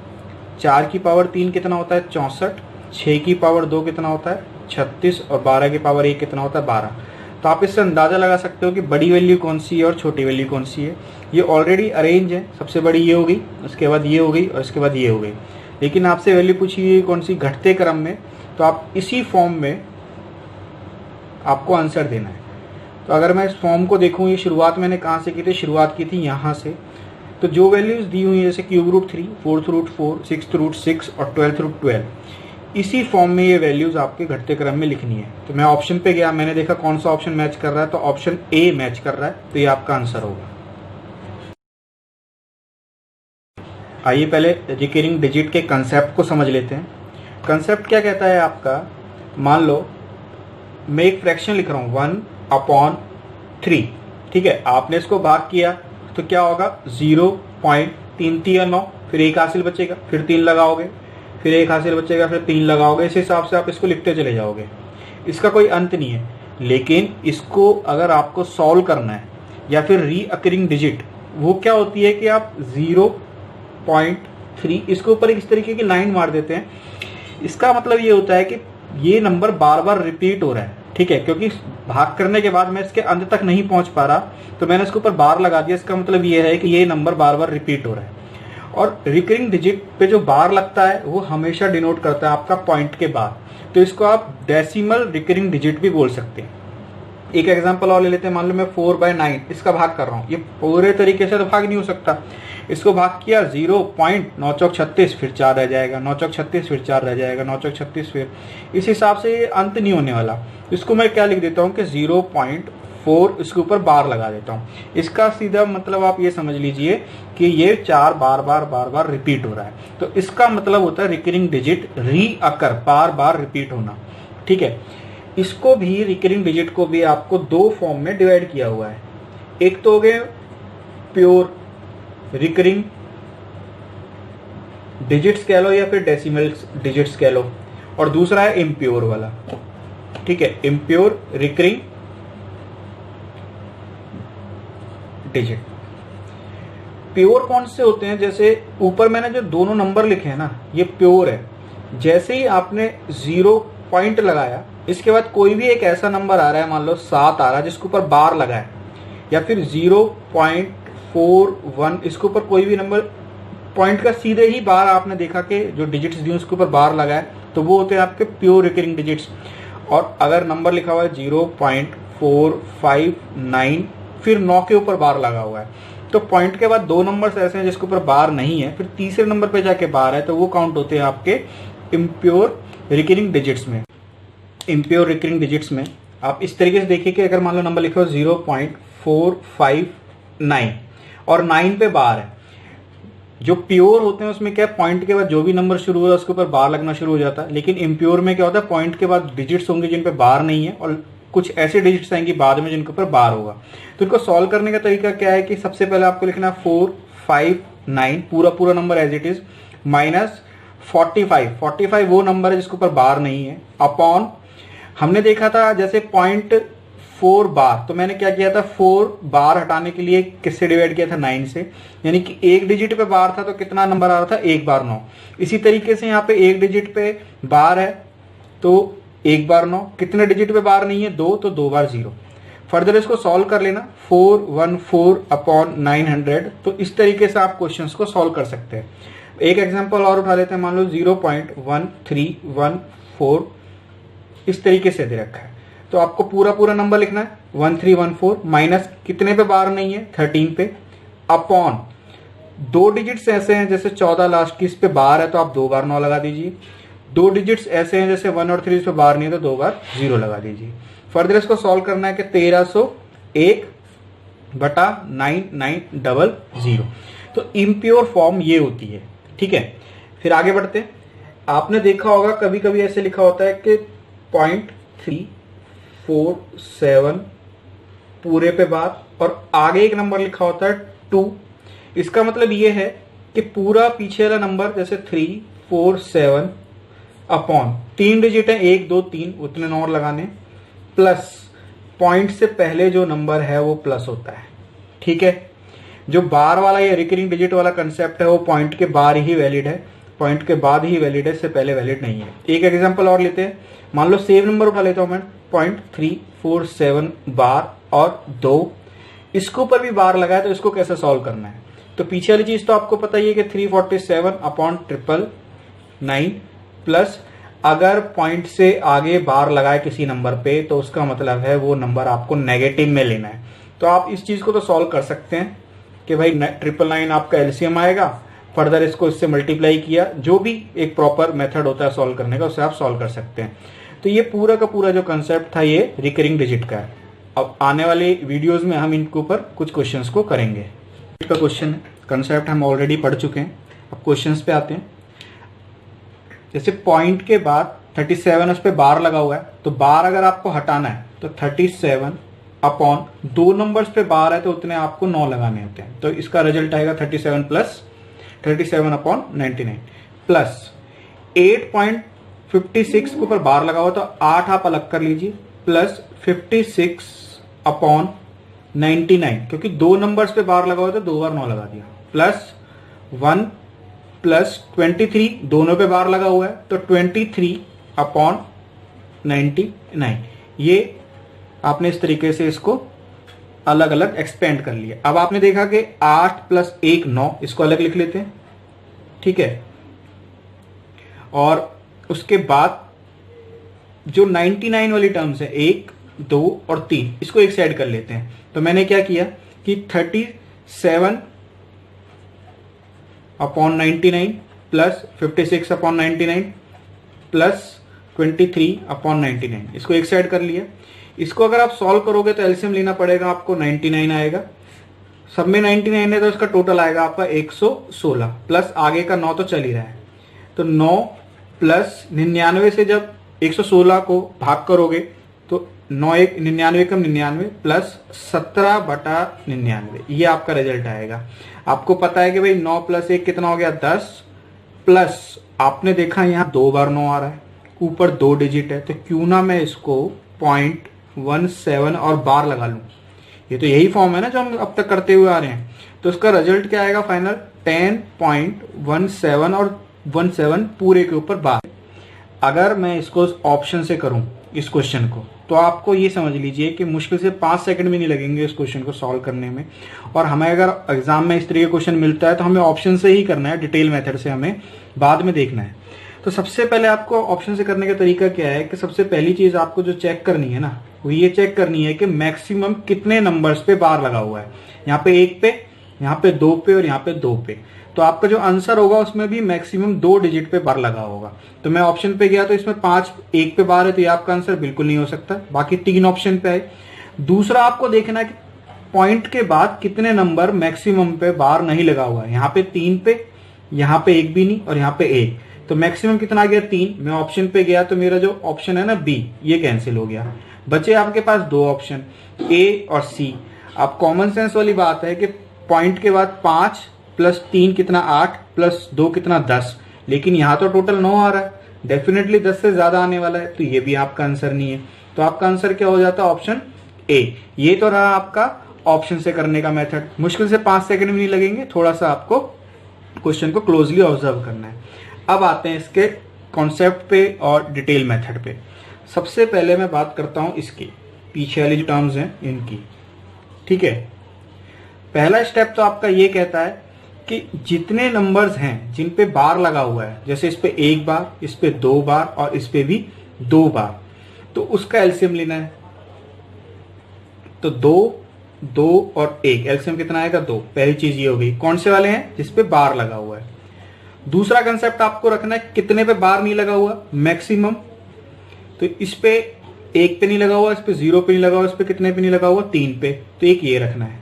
4 की पावर 3 कितना होता है? 64। 6 की पावर 2 कितना होता है? 36 और 12 की पावर 1 कितना होता है? 12। तो आप इससे अंदाजा लगा सकते हो कि बड़ी वैल्यू कौन सी है और छोटी वैल्यू कौन सी है। ये ऑलरेडी अरेंज है, सबसे बड़ी ये हो गई, उसके बाद ये हो गई और इसके बाद ये हो गई। लेकिन आपसे वैल्यू पूछी हुई कौन सी? घटते क्रम में। तो आप इसी फॉर्म में आपको आंसर देना है। तो अगर मैं इस फॉर्म को देखूं, ये शुरुआत मैंने कहाँ से की थी? शुरुआत की थी यहाँ से। तो जो वैल्यूज दी हुई है, जैसे cube root 3, fourth root 4, sixth root 6 और 12th रूट 12, इसी फॉर्म में ये वैल्यूज आपके घटते क्रम में लिखनी है। तो मैं ऑप्शन पे गया, मैंने देखा कौन सा ऑप्शन मैच कर रहा है, तो ऑप्शन ए मैच कर रहा है, तो ये आपका आंसर होगा। आइए पहले रिकरिंग डिजिट के कंसेप्ट को समझ लेते हैं। कंसेप्ट क्या कहता है आपका? मान लो मैं एक फ्रैक्शन लिख रहा हूँ 1/3, ठीक है। आपने इसको भाग किया तो क्या होगा? 0.339, फिर 1 हासिल बचेगा, फिर 3 लगाओगे, फिर 1 हासिल बचेगा, फिर 3 लगाओगे। इस हिसाब से आप इसको लिखते चले जाओगे। इसका कोई अंत नहीं है। लेकिन इसको अगर आपको सॉल्व करना है या फिर रीअकरिंग डिजिट, वो क्या होती है कि आप 0.3 इसके ऊपर इस तरीके की लाइन मार देते हैं। इसका मतलब ये होता है कि ये नंबर बार बार रिपीट हो रहा है, ठीक है। क्योंकि भाग करने के बाद मैं इसके अंत तक नहीं पहुंच पा रहा, तो मैंने इसके ऊपर बार लगा दिया। इसका मतलब ये है कि ये नंबर बार बार रिपीट हो रहा है। और रिकरिंग डिजिट पे जो बार लगता है वो हमेशा डिनोट करता है आपका पॉइंट के बाद। तो इसको आप डेसिमल रिकरिंग डिजिट भी बोल सकते हैं। एक एग्जांपल और ले लेते हैं। मान लो मैं 4/9 इसका भाग कर रहा हूँ। ये पूरे तरीके से तो भाग नहीं हो सकता। इसको भाग किया 0.936, फिर 4 रह जाएगा, 936 फिर 4 रह जाएगा, 936 फिर। इस हिसाब से ये अंत नहीं होने वाला। इसको मैं क्या लिख देता हूँ कि 0.4 इसके ऊपर बार लगा देता हूँ। इसका सीधा मतलब आप ये समझ लीजिए कि ये 4 बार बार रिपीट हो रहा है। तो इसका मतलब होता है रिकरिंग डिजिट रीअकर, बार बार रिपीट होना, ठीक है। इसको भी रिकरिंग डिजिट को भी आपको 2 फॉर्म में डिवाइड किया हुआ है। एक तो हो गए प्योर रिकरिंग डिजिट्स कह लो या फिर डेसिमल डिजिट्स कह लो, और दूसरा है इम्प्योर वाला, ठीक है। Impure recurring digit. प्योर कौन से होते हैं? जैसे ऊपर मैंने जो दोनों नंबर लिखे हैं ना, ये प्योर है। जैसे ही आपने 0 पॉइंट लगाया, इसके बाद कोई भी एक ऐसा नंबर आ रहा है, मान लो 7 आ रहा है जिसके ऊपर बार लगा है, या फिर 0.41 इसके ऊपर कोई भी नंबर पॉइंट का सीधे ही बार आपने देखा कि जो डिजिट्स दी उसके ऊपर बार लगा है, तो वो होते हैं आपके प्योर रिकरिंग डिजिट्स। और अगर नंबर लिखा हुआ है 0.459 फिर 9 के ऊपर बार लगा हुआ है, तो पॉइंट के बाद 2 नंबर्स ऐसे हैं जिसके ऊपर बार नहीं है, फिर तीसरे नंबर पे जाके बार है, तो वो काउंट होते हैं आपके इम्प्योर रिकरिंग डिजिट्स में। इम्प्योर रिकरिंग डिजिट्स में आप इस तरीके से देखिए कि अगर मान लो नंबर लिखा हो 0.459 और 9 पे बार है, जो प्योर होते हैं उसमें क्या है, पॉइंट के बाद जो भी नंबर शुरू होगा उसके ऊपर बार लगना शुरू हो जाता है। लेकिन इम्प्योर में क्या होता है, पॉइंट के बाद डिजिट्स होंगे जिन पे बार नहीं है और कुछ ऐसे डिजिट्स आएंगी बाद में जिनके ऊपर बार होगा। तो इनको सॉल्व करने का तरीका क्या है कि सबसे पहले आपको लिखना है 4, 5, 9 पूरा number as it is minus 45 वो नंबर है जिसके ऊपर बार नहीं है, अपॉन हमने देखा था जैसे 0.4 बार, तो मैंने क्या किया था 4 बार हटाने के लिए किससे डिवाइड किया था 9 से, यानी कि एक डिजिट पे बार था तो कितना नंबर आ रहा था 1 बार 9। इसी तरीके से यहाँ पे एक डिजिट पे बार है तो 1 बार 9, कितने डिजिट पे बार नहीं है 2 तो 2 बार 0। फर्दर इसको सॉल्व कर लेना 414 अपॉन 900। तो इस तरीके से आप क्वेश्चंस को सॉल्व कर सकते हैं। एक एग्जांपल और उठा लेते हैं, मान लो 0.1314 इस तरीके से दे रखा है, तो आपको पूरा नंबर लिखना है 1314 माइनस कितने पे बार नहीं है 13 पे, अपॉन दो डिजिट्स ऐसे हैं जैसे 14 लास्ट की इस पे बार है तो आप 2 बार 9 लगा दीजिए, दो डिजिट्स ऐसे हैं जैसे 1 और 3 इस पे बार नहीं है तो 2 बार 0 लगा दीजिए। फर्दर इसको सॉल्व करना है कि 1301/9900। तो इम्प्योर फॉर्म ये होती है, ठीक है। फिर आगे बढ़ते हैं। आपने देखा होगा कभी कभी ऐसे लिखा होता है कि 0.347 पूरे पे बार और आगे एक नंबर लिखा होता है 2। इसका मतलब ये है कि पूरा पीछे वाला नंबर जैसे 347 अपॉन 3 डिजिट है 1 2 3 उतने नंबर लगाने, प्लस पॉइंट से पहले जो नंबर है वो प्लस होता है, ठीक है। जो बार वाला या रिकरिंग डिजिट वाला कंसेप्ट है वो पॉइंट के बाहर ही वैलिड है, पॉइंट के बाद ही वैलिड है, इससे पहले वैलिड नहीं है। एक एग्जांपल और लेते हैं, मान लो सेम नंबर उठा लेता हूं मैं 0.347 बार और 2, इसके ऊपर भी बार लगाया तो इसको कैसे सॉल्व करना है। तो पीछे वाली चीज तो आपको पता ही है कि 347 अपॉन 999 प्लस अगर पॉइंट से आगे बार लगाए किसी नंबर पे तो उसका मतलब है वो नंबर आपको नेगेटिव में लेना है। तो आप इस चीज को तो सॉल्व कर सकते हैं कि भाई 999 आपका एलसीएम आएगा, फर्दर इसको इससे मल्टीप्लाई किया, जो भी एक प्रॉपर मेथड होता है सॉल्व करने का उससे आप सॉल्व कर सकते हैं। तो ये पूरा का पूरा जो कंसेप्ट था ये रिकरिंग डिजिट का है। अब आने वाले वीडियोस में हम इनके ऊपर कुछ क्वेश्चंस को करेंगे। का क्वेश्चन कंसेप्ट हम ऑलरेडी पढ़ चुके हैं, अब क्वेश्चंस पे आते हैं। जैसे पॉइंट के बाद 37 उस पर बार लगा हुआ है, तो बार अगर आपको हटाना है तो 37 अपॉन 2 नंबर्स पे बार है तो उतने आपको 9 लगाने होते हैं। तो इसका रिजल्ट आएगा 37 प्लस 37 अपॉन 99 प्लस 8.56 के ऊपर बार लगा हुआ तो 8 आप अलग कर लीजिए, प्लस 56 अपॉन 99 क्योंकि 2 नंबर्स पे बार लगा हुआ तो 2 बार 9 लगा दिया, प्लस 1 प्लस 23 दोनों पे बार लगा हुआ है तो 23 अपॉन 99। ये आपने इस तरीके से इसको अलग अलग एक्सपेंड कर लिया। अब आपने देखा कि 8 प्लस 1 9, इसको अलग लिख लेते हैं, ठीक है। और उसके बाद जो 99 वाली टर्म्स है 1 2 और 3, इसको एक साइड कर लेते हैं। तो मैंने क्या किया कि 37 upon 99 plus 56 upon 99 plus 23 upon 99, इसको एक साइड कर लिया। इसको अगर आप सॉल्व करोगे तो एलसीएम लेना पड़ेगा आपको, 99 आएगा, सब में 99 है तो इसका टोटल आएगा आपका 116 प्लस आगे का 9 तो चल ही रहा है, तो 9 प्लस 99 से जब 116 को भाग करोगे तो 9 1 99 कम 99 प्लस 17/99, ये आपका रिजल्ट आएगा। आपको पता है कि भाई 9 प्लस 1 कितना हो गया 10, प्लस आपने देखा यहाँ 2 बार 9 आ रहा है, ऊपर 2 डिजिट है, तो क्यों ना मैं इसको 0.17 और बार लगा लूं। ये तो यही फॉर्म है ना जो हम अब तक करते हुए आ रहे हैं। तो इसका रिजल्ट क्या आएगा फाइनल 10.17 और 17 पूरे के ऊपर बार। अगर मैं इसको ऑप्शन से करूं इस क्वेश्चन को तो आपको ये समझ लीजिए कि मुश्किल से 5 सेकंड भी नहीं लगेंगे इस क्वेश्चन को सॉल्व करने में। और हमें अगर एग्जाम में इस तरीके का क्वेश्चन मिलता है तो हमें ऑप्शन से ही करना है, डिटेल मेथड से हमें बाद में देखना है। तो सबसे पहले आपको ऑप्शन से करने का तरीका क्या है कि सबसे पहली चीज आपको जो चेक करनी है ना वो ये चेक करनी है कि मैक्सिमम कितने नंबर्स पे बार लगा हुआ है। यहाँ पे 1 पे, यहाँ पे 2 पे और यहाँ पे 2 पे। तो आपका जो आंसर होगा उसमें भी मैक्सिमम 2 डिजिट पे बार लगा होगा। तो मैं ऑप्शन पे गया तो इसमें 5 1 पे बार है तो ये आपका आंसर बिल्कुल नहीं हो सकता। बाकी 3 ऑप्शन पे आए। दूसरा आपको देखना है कि पॉइंट के बाद कितने नंबर मैक्सिमम पे बार नहीं लगा हुआ है। यहाँ पे 3 पे यहाँ पे एक भी नहीं और यहाँ पे एक, तो मैक्सिमम कितना आ गया 3। मैं ऑप्शन पे गया तो मेरा जो ऑप्शन है ना बी, ये कैंसिल हो गया। बचे आपके पास दो ऑप्शन ए और सी। अब कॉमन सेंस वाली बात है कि पॉइंट के बाद 5 + 3 कितना 8 + 2 कितना 10, लेकिन यहाँ तो टोटल 9 आ रहा है, डेफिनेटली 10 से ज्यादा आने वाला है, तो ये भी आपका आंसर नहीं है। तो आपका आंसर क्या हो जाता है? Option A. ये तो रहा आपका ऑप्शन से करने का मेथड। मुश्किल से 5 सेकंड भी नहीं लगेंगे, थोड़ा सा आपको क्वेश्चन को क्लोजली ऑब्जर्व करना है। अब आते हैं इसके कॉन्सेप्ट पे और डिटेल मेथड पे। सबसे पहले मैं बात करता हूं इसकी पीछे वाली जो टर्म्स हैं इनकी, ठीक है। पहला स्टेप तो आपका ये कहता है कि जितने नंबर्स हैं जिन पे बार लगा हुआ है, जैसे इस पे 1 बार, इस पे 2 बार और इस पे भी 2 बार, तो उसका एलसीएम लेना है। तो 2 और 1, एलसीएम कितना आएगा? 2। पहली चीज ये हो गई। कौन से वाले हैं? जिसपे बार लगा हुआ है। दूसरा कंसेप्ट आपको रखना है कितने पे बार नहीं लगा हुआ, मैक्सिमम। तो इस पे 1 पे नहीं लगा हुआ, इस पे 0 पे नहीं लगा हुआ, इस पे कितने पे नहीं लगा हुआ? 3 पे। तो एक ये रखना है,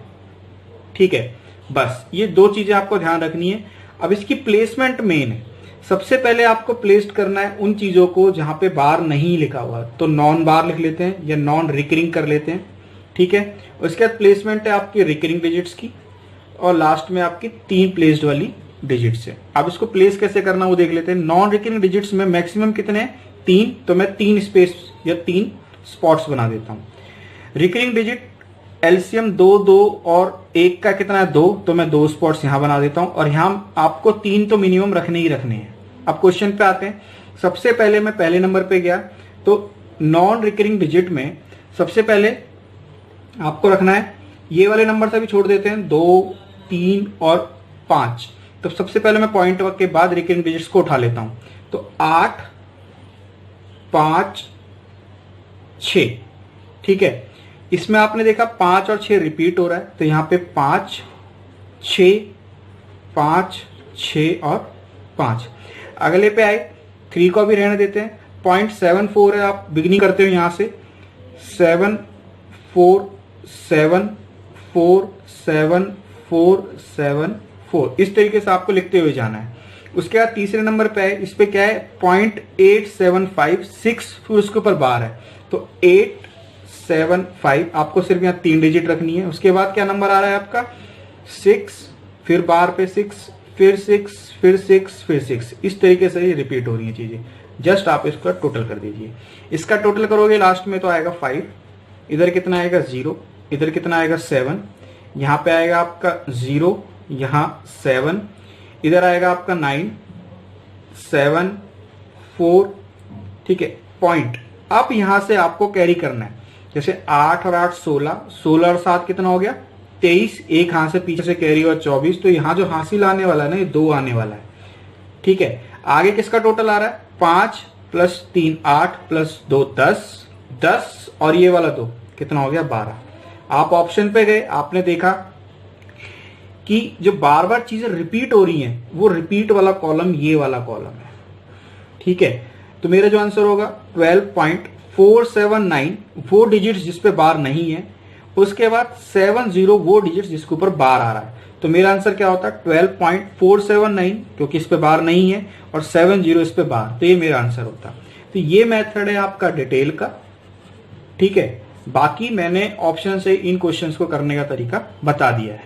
ठीक है। बस ये दो चीजें आपको ध्यान रखनी है। अब इसकी प्लेसमेंट मेन है। सबसे पहले आपको प्लेस्ड करना है उन चीजों को जहां पे बार नहीं लिखा हुआ, तो नॉन बार लिख लेते हैं या नॉन रिकरिंग कर लेते हैं, ठीक है। उसके बाद प्लेसमेंट है आपकी रिकरिंग डिजिट्स की, और लास्ट में आपकी 3 प्लेस्ड वाली डिजिट्स है। अब इसको प्लेस कैसे करना वो देख लेते हैं। नॉन रिकरिंग डिजिट्स में मैक्सिमम कितने हैं? 3, तो मैं 3 स्पेस या 3 स्पॉट्स बना देता हूं। रिकरिंग डिजिट एलसीएम 2 और 1 का कितना है? 2, तो मैं 2 स्पॉट्स यहां बना देता हूं, और यहां आपको 3 तो मिनिमम रखने ही रखने हैं। अब क्वेश्चन पे आते हैं। सबसे पहले मैं पहले नंबर पे गया, तो नॉन रिकरिंग डिजिट में सबसे पहले आपको रखना है, ये वाले नंबर से भी छोड़ देते हैं, 2, 3 और 5। तो सबसे पहले मैं पॉइंट के बाद रिकरिंग डिजिट्स को उठा लेता हूं। तो 8, 5, 6, ठीक है। इसमें आपने देखा 5 और 6 रिपीट हो रहा है, तो यहां पे 5, 6, 5, 6 और 5। अगले पे आए, 3 को भी रहने देते हैं। 0.74 है, आप बिगनिंग करते हो यहां से 7, 4, 7, 4, 7, 4, 7, 4, इस तरीके से आपको लिखते हुए जाना है। उसके बाद तीसरे नंबर पे है, इस पे क्या है? 0.8756, फिर उसके ऊपर बार है, तो 875। आपको सिर्फ यहाँ 3 डिजिट रखनी है। उसके बाद क्या नंबर आ रहा है आपका? 6, फिर बार पे 6, फिर 6, फिर 6, फिर 6, इस तरीके से ये रिपीट हो रही है चीजें। जस्ट आप इसका टोटल कर दीजिए। इसका टोटल करोगे लास्ट में तो आएगा 5, इधर कितना आएगा? 0, इधर कितना आएगा? 7, यहां पे आएगा आपका 0, यहां 7, इधर आएगा आपका 9, 7, 4, ठीक है, पॉइंट। अब यहां से आपको कैरी करना है, जैसे 8 और 8 16, 16 और 7 कितना हो गया? 23, एक हाथ से पीछे से कैरी हुआ 24, तो यहां जो हासिल आने वाला है ना, ये 2 आने वाला है, ठीक है। आगे किसका टोटल आ रहा है? 5 + 3 8 + 2 10, 10 और ये वाला 2 कितना हो गया? 12। आप ऑप्शन पे गए, आपने देखा कि जो बार बार चीजें रिपीट हो रही हैं, वो रिपीट वाला कॉलम ये वाला कॉलम है, ठीक है। तो मेरा जो आंसर होगा 12.479, वो डिजिट्स जिस पे बार नहीं है, उसके बाद 70 वो डिजिट्स जिसके ऊपर बार आ रहा है। तो मेरा आंसर क्या होता है? 12.479, क्योंकि इस पे बार नहीं है, और 70 इस पे बार, तो ये मेरा आंसर होता। तो ये मेथड है आपका डिटेल का, ठीक है। बाकी मैंने ऑप्शन से इन क्वेश्चंस को करने का तरीका बता दिया है।